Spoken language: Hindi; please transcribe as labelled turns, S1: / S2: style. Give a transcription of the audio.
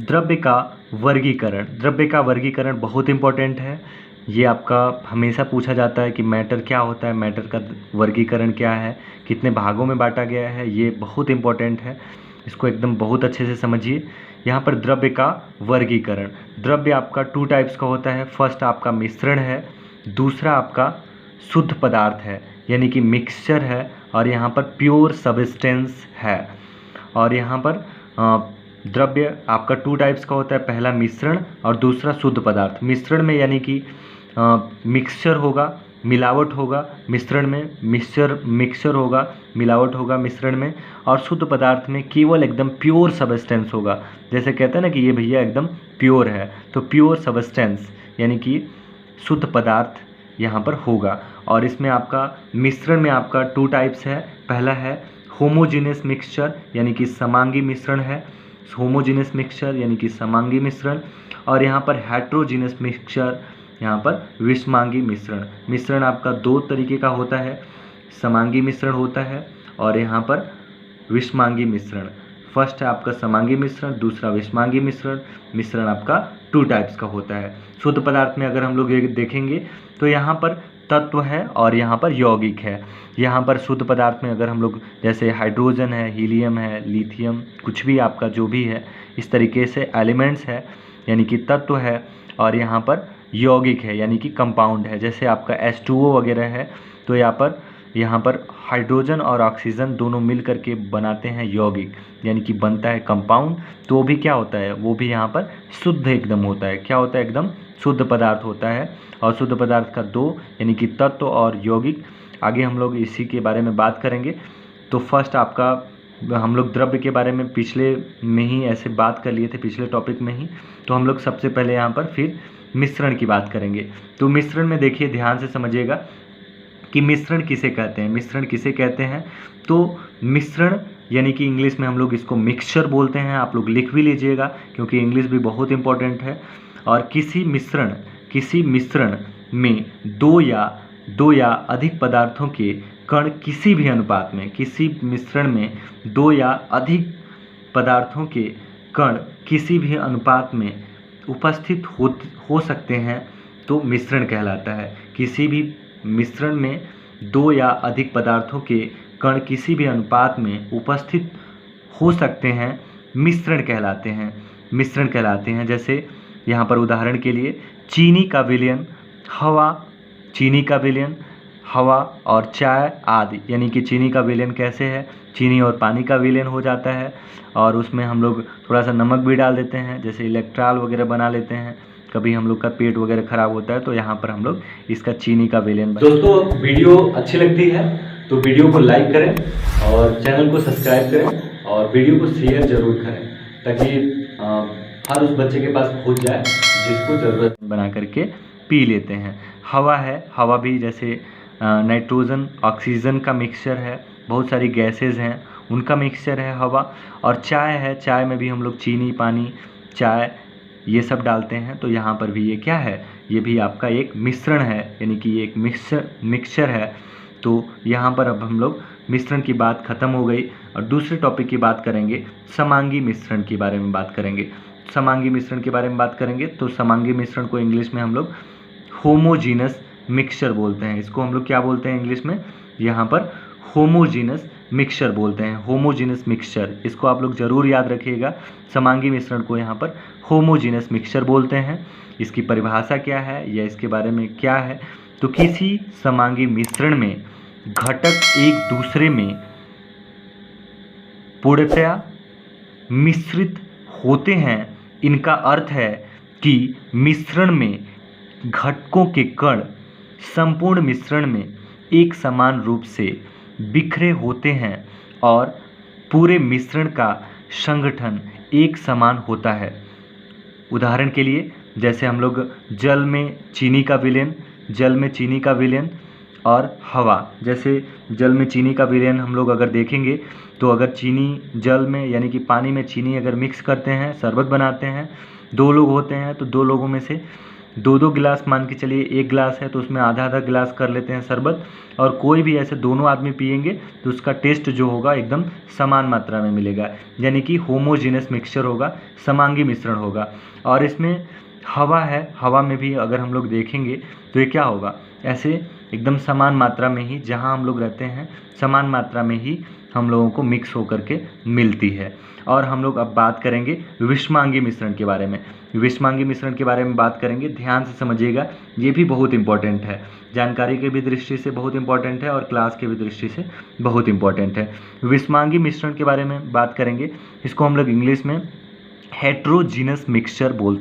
S1: द्रव्य का वर्गीकरण बहुत इम्पोर्टेंट है। ये आपका हमेशा पूछा जाता है कि मैटर क्या होता है, मैटर का वर्गीकरण क्या है, कितने भागों में बांटा गया है, ये बहुत इम्पोर्टेंट है। इसको एकदम बहुत अच्छे से समझिए। यहाँ पर द्रव्य का वर्गीकरण, द्रव्य आपका 2 टाइप्स का होता है। फर्स्ट आपका मिश्रण है, दूसरा आपका शुद्ध पदार्थ है यानी कि मिक्सचर है, और यहाँ पर प्योर सब्सटेंस है। और यहाँ पर द्रव्य आपका 2 टाइप्स का होता है, पहला मिश्रण और दूसरा शुद्ध पदार्थ। मिश्रण में यानी कि मिक्सचर होगा, मिलावट होगा मिश्रण में, मिक्सचर होगा, मिलावट होगा मिश्रण में, और शुद्ध पदार्थ में केवल एकदम प्योर सब्सटेंस होगा। जैसे कहते हैं ना कि ये भैया एकदम प्योर है, तो प्योर सब्सटेंस यानी कि शुद्ध पदार्थ यहाँ पर होगा। और इसमें आपका मिश्रण में आपका 2 टाइप्स है। पहला है होमोजीनियस मिक्सचर यानी कि समांगी मिश्रण है, होमोजीनियस मिक्सचर यानी कि समांगी मिश्रण। और यहाँ पर हेट्रोजीनियस मिक्सचर, यहाँ पर विषमांगी मिश्रण। मिश्रण आपका 2 तरीके का होता है, समांगी मिश्रण होता है और यहाँ पर विषमांगी मिश्रण। फर्स्ट है आपका समांगी मिश्रण, दूसरा विषमांगी मिश्रण। मिश्रण आपका 2 टाइप्स का होता है। शुद्ध पदार्थ में अगर हम लोग ये देखेंगे तो यहाँ पर तत्व है और यहाँ पर यौगिक है। यहाँ पर शुद्ध पदार्थ में अगर हम लोग जैसे हाइड्रोजन है, हीलियम है, लिथियम, कुछ भी आपका जो भी है इस तरीके से एलिमेंट्स है यानी कि तत्व है। और यहाँ पर यौगिक है यानी कि कंपाउंड है, जैसे आपका H2O वगैरह है। तो यहाँ पर हाइड्रोजन और ऑक्सीजन दोनों मिल करके बनाते हैं यौगिक यानी कि बनता है कंपाउंड। तो वो भी क्या होता है, वो भी यहाँ पर शुद्ध एकदम होता है। क्या होता है, एकदम शुद्ध पदार्थ होता है। और शुद्ध पदार्थ का 2 यानी कि तत्व और यौगिक। आगे हम लोग इसी के बारे में बात करेंगे। तो फर्स्ट आपका हम लोग द्रव्य के बारे में पिछले में ही ऐसे बात कर लिए थे, पिछले टॉपिक में ही। तो हम लोग सबसे पहले यहाँ पर फिर मिश्रण की बात करेंगे। तो मिश्रण में देखिए, ध्यान से समझिएगा कि मिश्रण किसे कहते हैं। मिश्रण किसे कहते हैं, तो मिश्रण यानी कि इंग्लिश में हम लोग इसको मिक्सचर बोलते हैं। आप लोग लिख भी लीजिएगा क्योंकि इंग्लिश भी बहुत इंपॉर्टेंट है। और किसी मिश्रण में दो या अधिक पदार्थों के कण किसी भी अनुपात में, किसी मिश्रण में 2 या अधिक पदार्थों के कण किसी भी अनुपात में उपस्थित हो सकते हैं तो मिश्रण कहलाता है। किसी भी मिश्रण में 2 या अधिक पदार्थों के कण किसी भी अनुपात में उपस्थित हो सकते हैं, मिश्रण कहलाते हैं। जैसे यहाँ पर उदाहरण के लिए चीनी का विलयन, हवा और चाय आदि। यानी कि चीनी का विलयन कैसे है, चीनी और पानी का विलयन हो जाता है और उसमें हम लोग थोड़ा सा नमक भी डाल देते हैं, जैसे इलेक्ट्रॉल वगैरह बना लेते हैं। कभी हम लोग का पेट वगैरह खराब होता है तो यहाँ पर हम लोग इसका चीनी का विलयन। दोस्तों, वीडियो अच्छी लगती है तो वीडियो को लाइक करें और चैनल को सब्सक्राइब करें और वीडियो को शेयर जरूर करें ताकि हर उस बच्चे के पास पहुँच जाए जिसको ज़रूरत बना करके पी लेते हैं। हवा है, हवा भी जैसे नाइट्रोजन ऑक्सीजन का मिक्सचर है, बहुत सारी गैसेज हैं उनका मिक्सचर है हवा। और चाय है, चाय में भी हम लोग चीनी, पानी, चाय ये सब डालते हैं। तो यहाँ पर भी ये क्या है, ये भी आपका एक मिश्रण है यानी कि ये एक मिक्सचर है। तो यहाँ पर अब हम लोग मिश्रण की बात ख़त्म हो गई और दूसरे टॉपिक की बात करेंगे, समांगी मिश्रण के बारे में बात करेंगे। समांगी मिश्रण के बारे में बात करेंगे तो समांगी मिश्रण को इंग्लिश में हम लोग होमोजीनस मिक्सचर बोलते हैं। इसको हम लोग क्या बोलते हैं इंग्लिश में, यहाँ पर होमोजीनस मिक्सचर बोलते हैं, होमोजीनस मिक्सचर। इसको आप लोग ज़रूर याद रखिएगा। समांगी मिश्रण को यहाँ पर होमोजीनस मिक्सचर बोलते हैं। इसकी परिभाषा क्या है या इसके बारे में क्या है, तो किसी समांगी मिश्रण में घटक एक दूसरे में पूर्णतया मिश्रित होते हैं। इनका अर्थ है कि मिश्रण में घटकों के कण संपूर्ण मिश्रण में एक समान रूप से बिखरे होते हैं और पूरे मिश्रण का संगठन एक समान होता है। उदाहरण के लिए जैसे हम लोग जल में चीनी का विलयन और हवा, जैसे जल में चीनी का विलयन हम लोग अगर देखेंगे तो अगर चीनी जल में यानी कि पानी में चीनी अगर मिक्स करते हैं, शरबत बनाते हैं, 2 लोग होते हैं तो 2 लोगों में से 2-2 गिलास मान के चलिए, 1 गिलास है तो उसमें आधा-आधा गिलास कर लेते हैं शरबत, और कोई भी ऐसे दोनों आदमी पिएंगे तो उसका टेस्ट जो होगा एकदम समान मात्रा में मिलेगा, यानी कि होमोजीनस मिक्सचर होगा, समांगी मिश्रण होगा। और इसमें हवा है, हवा में भी अगर हम लोग देखेंगे तो ये क्या होगा, ऐसे एकदम समान मात्रा में ही, जहाँ हम लोग रहते हैं समान मात्रा में ही हम लोगों को मिक्स होकर के मिलती है। और हम लोग अब बात करेंगे विषमांगी मिश्रण के बारे में। विषमांगी मिश्रण के बारे में बात करेंगे, ध्यान से समझिएगा, ये भी बहुत इंपॉर्टेंट है, जानकारी के भी दृष्टि से बहुत इंपॉर्टेंट है और क्लास के भी दृष्टि से बहुत इंपॉर्टेंट है। विषमांगी मिश्रण के बारे में बात करेंगे, इसको हम लोग इंग्लिश में हेट्रोजीनस मिक्सचर बोलते हैं।